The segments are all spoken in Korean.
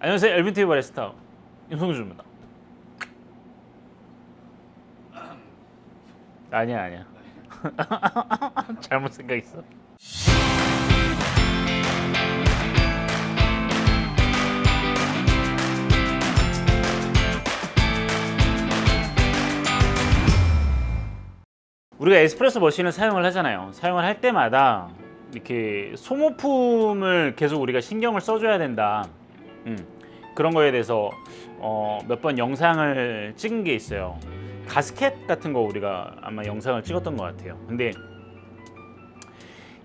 안녕하세요. 엘빈TV 바리스타 임성주입니다. 아니야. 잘못 생각했어. 우리가 에스프레소 머신을 사용을 하잖아요. 사용을 할 때마다 이렇게 소모품을 계속 우리가 신경을 써줘야 된다. 그런 거에 대해서 몇 번 영상을 찍은 게 있어요. 가스켓 같은 거 우리가 아마 영상을 찍었던 것 같아요. 근데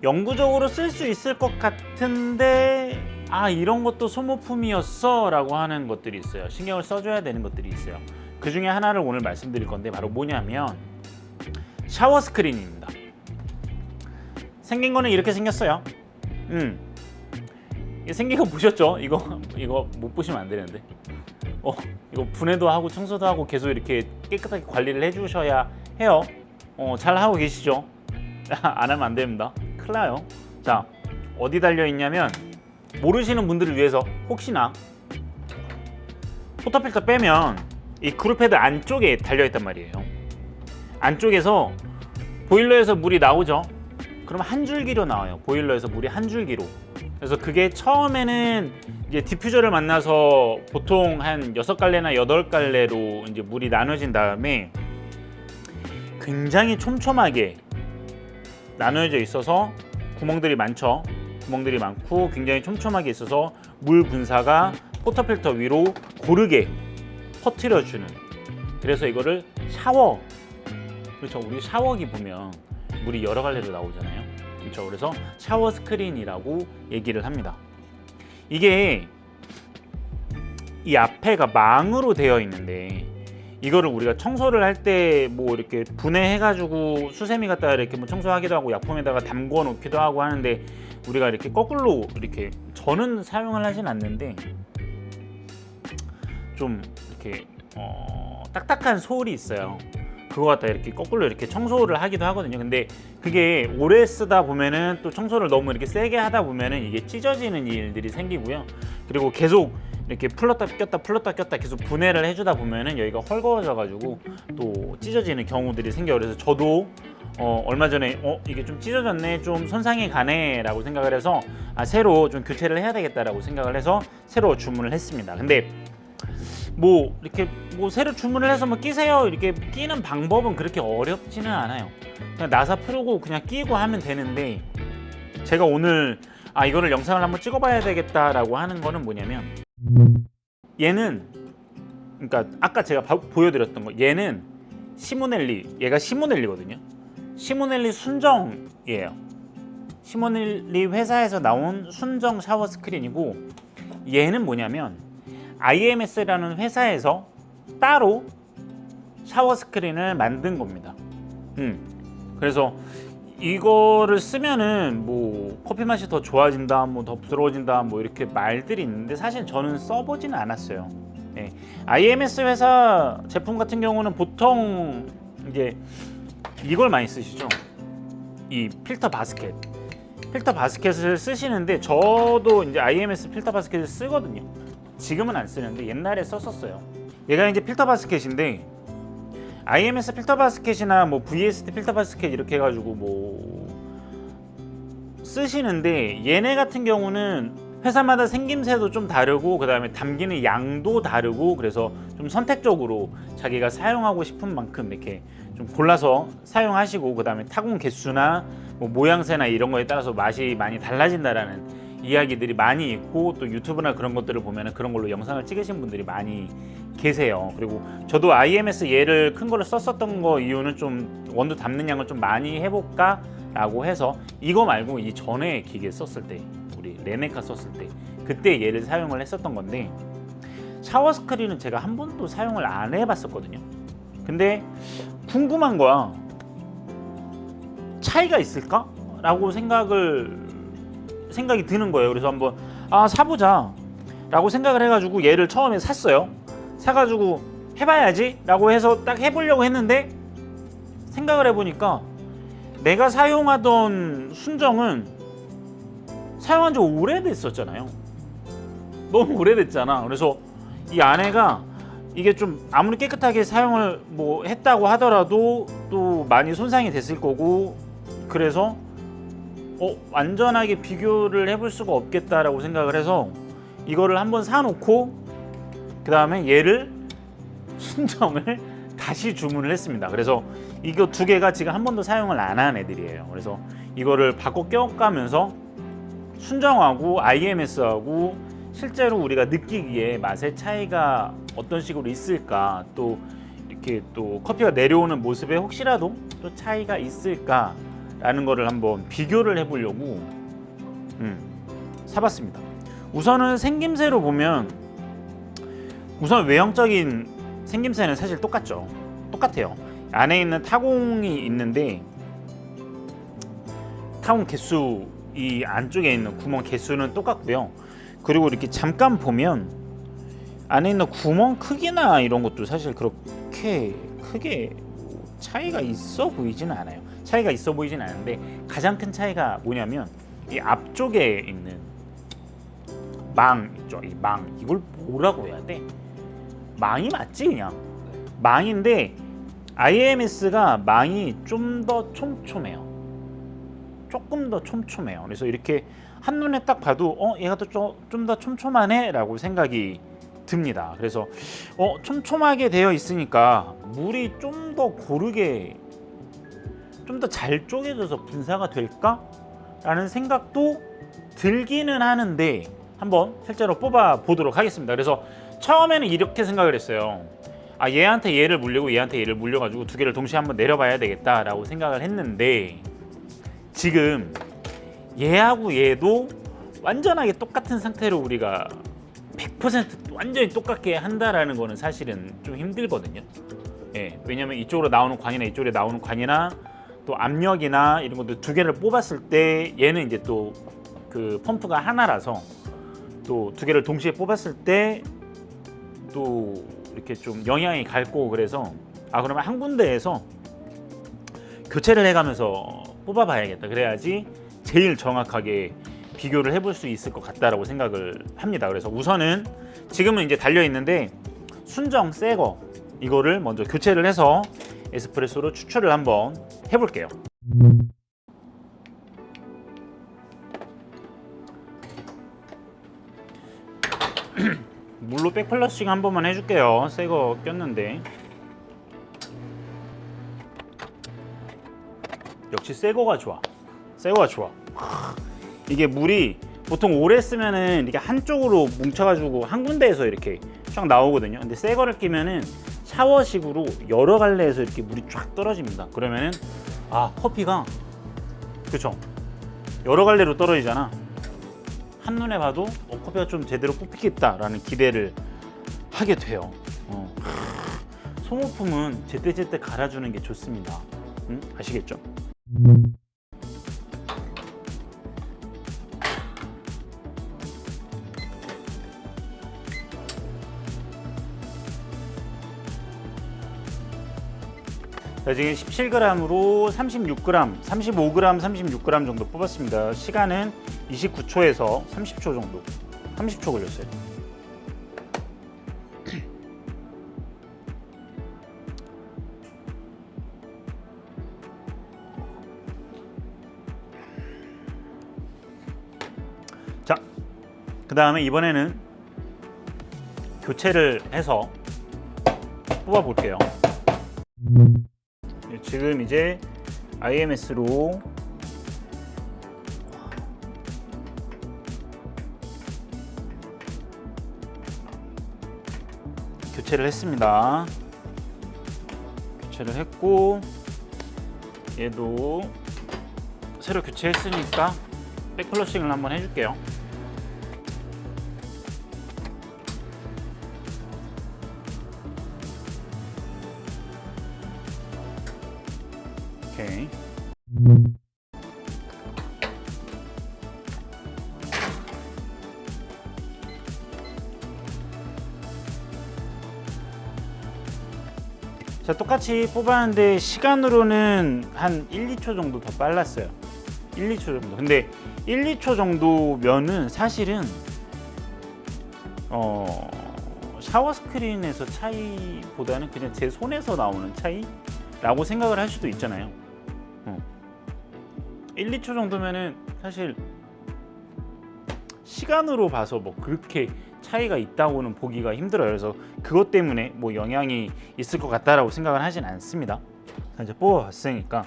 영구적으로 쓸 수 있을 것 같은데 이런 것도 소모품이었어 라고 하는 것들이 있어요. 신경을 써줘야 되는 것들이 있어요. 그 중에 하나를 오늘 말씀드릴 건데 바로 뭐냐면 샤워 스크린입니다. 생긴 거는 이렇게 생겼어요. 생긴 거 보셨죠? 이거 못 보시면 안 되는데. 이거 분해도 하고 청소도 하고 계속 이렇게 깨끗하게 관리를 해주셔야 해요. 잘 하고 계시죠? 안 하면 안 됩니다. 큰일 나요. 자, 어디 달려 있냐면 모르시는 분들을 위해서 혹시나 포터필터 빼면 이 그룹헤드 안쪽에 달려 있단 말이에요. 안쪽에서 보일러에서 물이 나오죠. 그럼 한 줄기로 나와요. 보일러에서 물이 한 줄기로. 그래서 그게 처음에는 이제 디퓨저를 만나서 보통 한 6갈래나 8갈래로 이제 물이 나눠진 다음에 굉장히 촘촘하게 나눠져 있어서 구멍들이 많죠. 구멍들이 많고 굉장히 촘촘하게 있어서 물 분사가 포터필터 위로 고르게 퍼뜨려주는. 그래서 이거를 샤워. 그렇죠. 우리 샤워기 보면 물이 여러 갈래로 나오잖아요. 그렇죠. 그래서 샤워 스크린이라고 얘기를 합니다. 이게 이 앞에가 망으로 되어 있는데 이거를 우리가 청소를 할 때 뭐 이렇게 분해해가지고 수세미 갖다가 이렇게 뭐 청소하기도 하고 약품에다가 담궈 놓기도 하고 하는데 우리가 이렇게 거꾸로 이렇게 저는 사용을 하진 않는데 좀 이렇게 딱딱한 솔이 있어요. 그거 갖다 이렇게 거꾸로 이렇게 청소를 하기도 하거든요. 근데 그게 오래 쓰다 보면은 또 청소를 너무 이렇게 세게 하다 보면은 이게 찢어지는 일들이 생기고요. 그리고 계속 이렇게 풀렀다 꼈다 계속 분해를 해주다 보면은 여기가 헐거워져 가지고 또 찢어지는 경우들이 생겨요. 그래서 저도 얼마 전에 이게 좀 찢어졌네, 좀 손상이 가네 라고 생각을 해서 새로 좀 교체를 해야 되겠다라고 생각을 해서 새로 주문을 했습니다. 근데 뭐 이렇게 뭐 새로 주문을 해서 뭐 끼세요 이렇게 끼는 방법은 그렇게 어렵지는 않아요. 그냥 나사 풀고 그냥 끼고 하면 되는데 제가 오늘 이거를 영상을 한번 찍어봐야 되겠다라고 하는 거는 뭐냐면 얘는 그러니까 아까 제가 보여드렸던 거 얘는 시모넬리, 얘가 시모넬리거든요. 시모넬리 순정이에요. 시모넬리 회사에서 나온 순정 샤워 스크린이고 얘는 뭐냐면 IMS라는 회사에서 따로 샤워 스크린을 만든 겁니다. 그래서 이거를 쓰면은 뭐 커피 맛이 더 좋아진다, 뭐 더 부드러워진다, 뭐 이렇게 말들이 있는데 사실 저는 써보지는 않았어요. 네. IMS 회사 제품 같은 경우는 보통 이제 이걸 많이 쓰시죠. 이 필터 바스켓. 필터 바스켓을 쓰시는데 저도 이제 IMS 필터 바스켓을 쓰거든요. 지금은 안 쓰는데 옛날에 썼었어요. 얘가 이제 필터 바스켓인데 IMS 필터 바스켓이나 뭐 VST 필터 바스켓 이렇게 해가지고 뭐 쓰시는데 얘네 같은 경우는 회사마다 생김새도 좀 다르고 그 다음에 담기는 양도 다르고 그래서 좀 선택적으로 자기가 사용하고 싶은 만큼 이렇게 좀 골라서 사용하시고 그 다음에 타공 개수나 뭐 모양새나 이런 거에 따라서 맛이 많이 달라진다라는 이야기들이 많이 있고 또 유튜브나 그런 것들을 보면 그런 걸로 영상을 찍으신 분들이 많이 계세요. 그리고 저도 IMS 얘를 큰 거를 썼었던 거 이유는 좀 원두 담는 양을 좀 많이 해볼까 라고 해서 이거 말고 이 전에 기계 썼을 때 우리 레네카 썼을 때 그때 얘를 사용을 했었던 건데 샤워 스크린은 제가 한 번도 사용을 안 해봤었거든요. 근데 궁금한 거야. 차이가 있을까? 라고 생각이 드는 거예요. 그래서 한번 사보자 라고 생각을 해가지고 얘를 처음에 샀어요. 사가지고 해봐야지 라고 해서 딱 해보려고 했는데 생각을 해보니까 내가 사용하던 순정은 사용한 지 오래됐었잖아요. 너무 오래됐잖아. 그래서 이 안에가 이게 좀 아무리 깨끗하게 사용을 뭐 했다고 하더라도 또 많이 손상이 됐을 거고, 그래서 완전하게 비교를 해볼 수가 없겠다라고 생각을 해서 이거를 한번 사놓고 그 다음에 얘를 순정을 다시 주문을 했습니다. 그래서 이거 두 개가 지금 한 번도 사용을 안 한 애들이에요. 그래서 이거를 바꿔 껴가면서 순정하고 IMS하고 실제로 우리가 느끼기에 맛의 차이가 어떤 식으로 있을까, 또 이렇게 또 커피가 내려오는 모습에 혹시라도 또 차이가 있을까라는 거를 한번 비교를 해보려고 사봤습니다. 우선은 생김새로 보면 우선 외형적인 생김새는 사실 똑같아요. 안에 있는 타공이 있는데 타공 개수, 이 안쪽에 있는 구멍 개수는 똑같고요. 그리고 이렇게 잠깐 보면 안에 있는 구멍 크기나 이런 것도 사실 그렇게 크게 차이가 있어 보이진 않아요. 차이가 있어 보이진 않은데 가장 큰 차이가 뭐냐면 이 앞쪽에 있는 망 있죠. 이 망, 이걸 뭐라고 해야 돼? 망이 맞지 그냥. 망인데 IMS가 망이 좀 더 촘촘해요. 조금 더 촘촘해요. 그래서 이렇게 한눈에 딱 봐도 얘가 좀 더 촘촘하네 라고 생각이 듭니다. 그래서 촘촘하게 되어 있으니까 물이 좀 더 고르게, 좀 더 잘 쪼개져서 분사가 될까? 라는 생각도 들기는 하는데 한번 실제로 뽑아 보도록 하겠습니다. 그래서 처음에는 이렇게 생각을 했어요. 얘한테 얘를 물리고 얘한테 얘를 물려가지고 두 개를 동시에 한번 내려봐야 되겠다라고 생각을 했는데, 지금 얘하고 얘도 완전하게 똑같은 상태로 우리가 100% 완전히 똑같게 한다라는 거는 사실은 좀 힘들거든요. 예, 왜냐면 이쪽으로 나오는 관이나 이쪽으로 나오는 관이나 또 압력이나 이런 것들 두 개를 뽑았을 때 얘는 이제 또 그 펌프가 하나라서 또 두 개를 동시에 뽑았을 때 또 이렇게 좀 영향이 갈 거고, 그래서 그러면 한 군데에서 교체를 해가면서 뽑아봐야겠다. 그래야지 제일 정확하게 비교를 해볼 수 있을 것 같다라고 생각을 합니다. 그래서 우선은 지금은 이제 달려 있는데 순정 새거 이거를 먼저 교체를 해서 에스프레소로 추출을 한번 해볼게요. 물로 백플러싱 한 번만 해줄게요. 새거 꼈는데 역시 새거가 좋아. 새거가 좋아. 이게 물이 보통 오래 쓰면은 이게 한쪽으로 뭉쳐가지고 한 군데에서 이렇게 쫙 나오거든요. 근데 새거를 끼면은 샤워식으로 여러 갈래에서 이렇게 물이 쫙 떨어집니다. 그러면은 커피가 그쵸? 여러 갈래로 떨어지잖아. 한눈에 봐도 커피가 좀 제대로 뽑히겠다라는 기대를 하게 돼요. 소모품은 제때제때 갈아주는 게 좋습니다. 아시겠죠? 자, 지금 17g으로 36g, 35g, 36g 정도 뽑았습니다. 시간은 29초에서 30초 정도, 30초 걸렸어요. 자, 그 다음에 이번에는 교체를 해서 뽑아 볼게요. 지금 이제 IMS로 교체를 했습니다. 교체를 했고 얘도 새로 교체했으니까 백플러싱을 한번 해줄게요. 오케이. 자, 똑같이 뽑았는데 시간으로는 한 1, 2초 정도 더 빨랐어요. 1, 2초 정도. 근데 1, 2초 정도면은 사실은 샤워 스크린에서 차이보다는 그냥 제 손에서 나오는 차이라고 생각을 할 수도 있잖아요. 1, 2초 정도면은 사실 시간으로 봐서 뭐 그렇게 차이가 있다고는 보기가 힘들어요. 그래서 그것 때문에 뭐 영향이 있을 것 같다라고 생각을 하진 않습니다. 자, 이제 뽑아봤으니까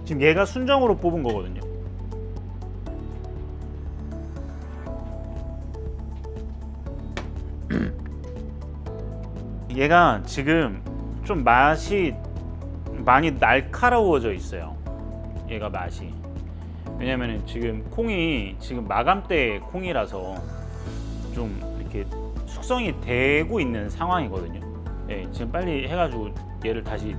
지금 얘가 순정으로 뽑은 거거든요. 얘가 지금 좀 맛이 많이 날카로워져 있어요. 얘가 맛이. 왜냐면은 지금 콩이 지금 마감 때 콩이라서 좀 이렇게 숙성이 되고 있는 상황이거든요. 예, 지금 빨리 해가지고 얘를 다시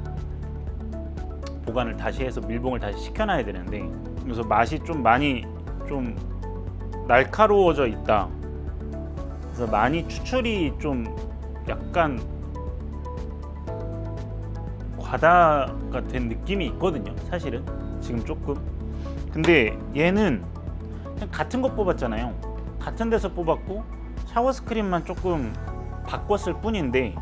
보관을 다시 해서 밀봉을 다시 시켜놔야 되는데, 그래서 맛이 좀 많이 좀 날카로워져 있다. 그래서 많이 추출이 좀 약간 과다가 된 느낌이 있거든요. 사실은 지금 조금. 근데 얘는 그냥 같은 거 뽑았잖아요. 같은 데서 뽑았고 샤워 스크린만 조금 바꿨을 뿐인데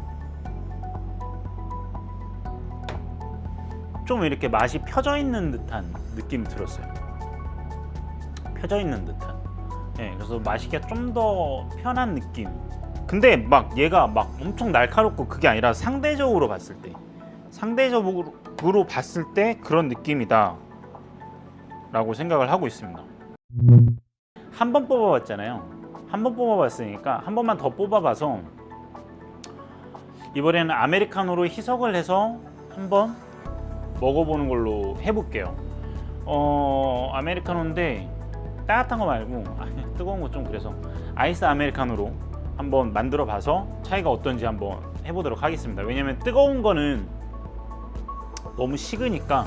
좀 이렇게 맛이 펴져 있는 듯한 느낌이 들었어요. 펴져 있는 듯한. 네, 그래서 마시기가 좀 더 편한 느낌. 근데 막 얘가 막 엄청 날카롭고 그게 아니라 상대적으로 봤을 때 그런 느낌이다 라고 생각을 하고 있습니다. 한 번 뽑아봤잖아요. 한 번 뽑아봤으니까 한 번만 더 뽑아봐서 이번에는 아메리카노로 희석을 해서 한번 먹어보는 걸로 해볼게요. 아메리카노인데 따뜻한 거 말고 뜨거운 거 좀 그래서 아이스 아메리카노로 한번 만들어 봐서 차이가 어떤지 한번 해보도록 하겠습니다. 왜냐면 뜨거운 거는 너무 식으니까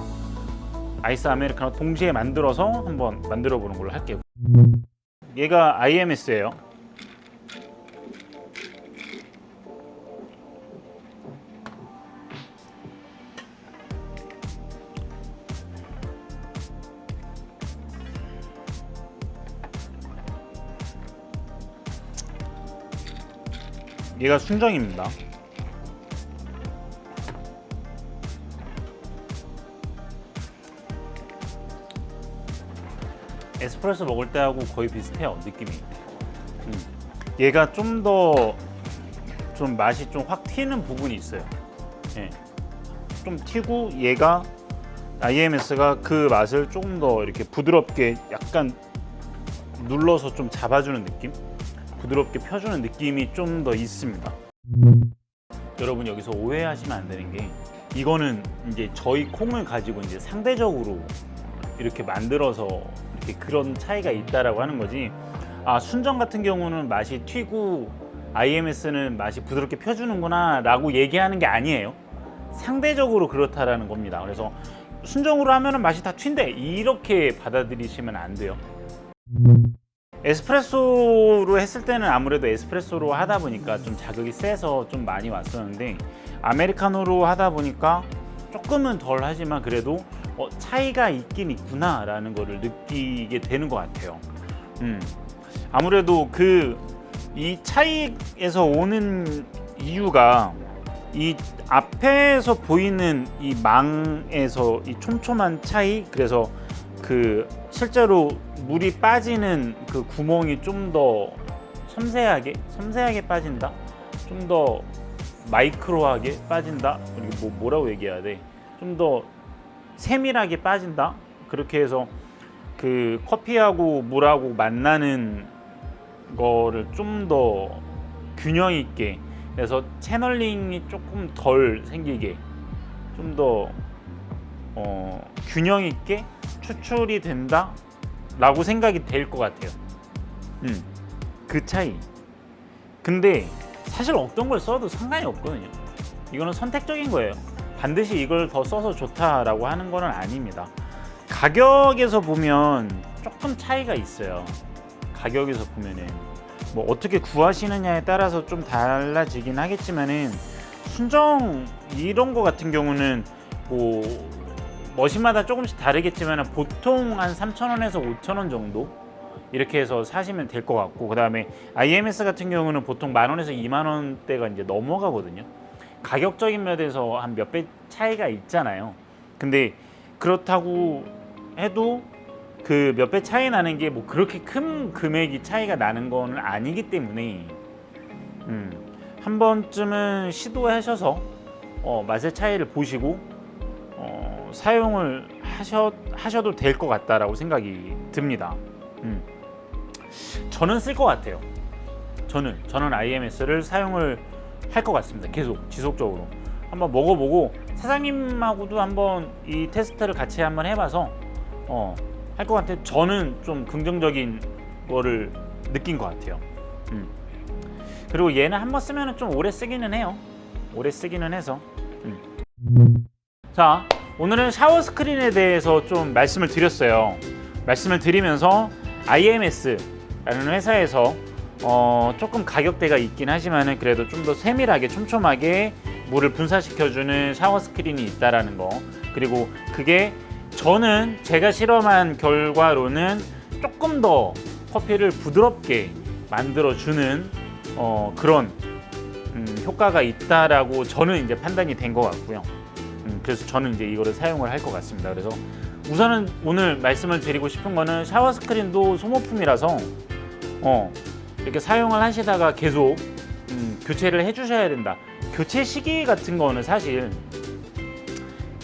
아이스 아메리카노 동시에 만들어서 한번 만들어 보는 걸로 할게요. 얘가 IMS예요. 얘가 순정입니다. 에스프레소 먹을 때하고 거의 비슷해요, 느낌이. 얘가 좀 더 좀 맛이 좀 확 튀는 부분이 있어요. 예. 좀 튀고 얘가 IMS가 그 맛을 조금 더 이렇게 부드럽게 약간 눌러서 좀 잡아주는 느낌? 부드럽게 펴주는 느낌이 좀 더 있습니다. 여러분 여기서 오해하시면 안 되는 게 이거는 이제 저희 콩을 가지고 이제 상대적으로 이렇게 만들어서 이렇게 그런 차이가 있다라고 하는 거지. 순정 같은 경우는 맛이 튀고 IMS는 맛이 부드럽게 펴주는구나 라고 얘기하는 게 아니에요. 상대적으로 그렇다라는 겁니다. 그래서 순정으로 하면은 맛이 다 튄대 이렇게 받아들이시면 안 돼요. 에스프레소로 했을 때는 아무래도 에스프레소로 하다 보니까 좀 자극이 세서 좀 많이 왔었는데 아메리카노로 하다 보니까 조금은 덜 하지만 그래도 차이가 있긴 있구나 라는 거를 느끼게 되는 것 같아요. 아무래도 이 차이에서 오는 이유가 이 앞에서 보이는 이 망에서 이 촘촘한 차이, 그래서 실제로 물이 빠지는 그 구멍이 좀 더 섬세하게 빠진다, 좀 더 마이크로하게 빠진다, 그리고 뭐라고 얘기해야 돼, 좀 더 세밀하게 빠진다. 그렇게 해서 그 커피하고 물하고 만나는 거를 좀 더 균형 있게, 그래서 채널링이 조금 덜 생기게 좀 더 균형 있게 추출이 된다 라고 생각이 될 것 같아요. 그 차이. 근데 사실 어떤 걸 써도 상관이 없거든요. 이거는 선택적인 거예요. 반드시 이걸 더 써서 좋다라고 하는 거는 아닙니다. 가격에서 보면 조금 차이가 있어요. 가격에서 보면은 뭐 어떻게 구하시느냐에 따라서 좀 달라지긴 하겠지만은 순정 이런 거 같은 경우는 뭐 머신마다 조금씩 다르겠지만 보통 한 3,000원에서 5,000원 정도 이렇게 해서 사시면 될 것 같고, 그 다음에 IMS 같은 경우는 보통 10,000원에서 20,000원대가 이제 넘어가거든요. 가격적인 면에서 한 몇 배 차이가 있잖아요. 근데 그렇다고 해도 그 몇 배 차이 나는 게 뭐 그렇게 큰 금액이 차이가 나는 거는 아니기 때문에 한 번쯤은 시도하셔서 맛의 차이를 보시고 사용을 하셔도 될 것 같다라고 생각이 듭니다. 저는 쓸 것 같아요. 저는 IMS를 사용을 할 것 같습니다. 계속 지속적으로 한번 먹어보고 사장님하고도 한번 이 테스트를 같이 한번 해봐서 할 것 같아요. 저는 좀 긍정적인 거를 느낀 것 같아요. 그리고 얘는 한번 쓰면 좀 오래 쓰기는 해요. 오래 쓰기는 해서. 자, 오늘은 샤워 스크린에 대해서 좀 말씀을 드렸어요. 말씀을 드리면서 IMS라는 회사에서 조금 가격대가 있긴 하지만은 그래도 좀 더 세밀하게 촘촘하게 물을 분사시켜주는 샤워 스크린이 있다라는 거, 그리고 그게 저는 제가 실험한 결과로는 조금 더 커피를 부드럽게 만들어주는 그런 효과가 있다라고 저는 이제 판단이 된 것 같고요. 그래서 저는 이제 이거를 사용을 할 것 같습니다. 그래서 우선은 오늘 말씀을 드리고 싶은 거는 샤워 스크린도 소모품이라서 이렇게 사용을 하시다가 계속 교체를 해주셔야 된다. 교체 시기 같은 거는 사실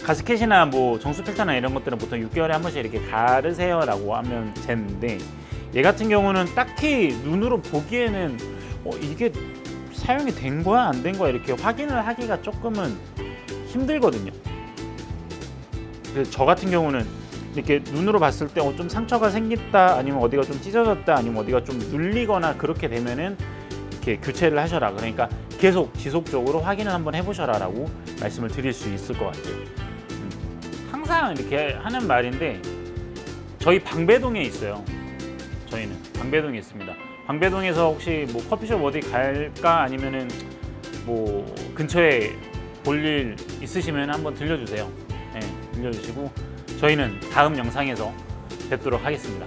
가스켓이나 뭐 정수 필터나 이런 것들은 보통 6개월에 한 번씩 이렇게 가르세요라고 하면 되는데, 얘 같은 경우는 딱히 눈으로 보기에는 이게 사용이 된 거야 안 된 거야 이렇게 확인을 하기가 조금은 힘들거든요. 그래서 저 같은 경우는 이렇게 눈으로 봤을 때 좀 상처가 생겼다, 아니면 어디가 좀 찢어졌다, 아니면 어디가 좀 눌리거나 그렇게 되면은 이렇게 교체를 하셔라. 그러니까 계속 지속적으로 확인을 한번 해보셔라라고 말씀을 드릴 수 있을 것 같아요. 항상 이렇게 하는 말인데 저희 방배동에 있어요. 저희는 방배동에 있습니다. 방배동에서 혹시 뭐 커피숍 어디 갈까, 아니면은 뭐 근처에 볼 일 있으시면 한번 들려주세요. 네, 들려주시고 저희는 다음 영상에서 뵙도록 하겠습니다.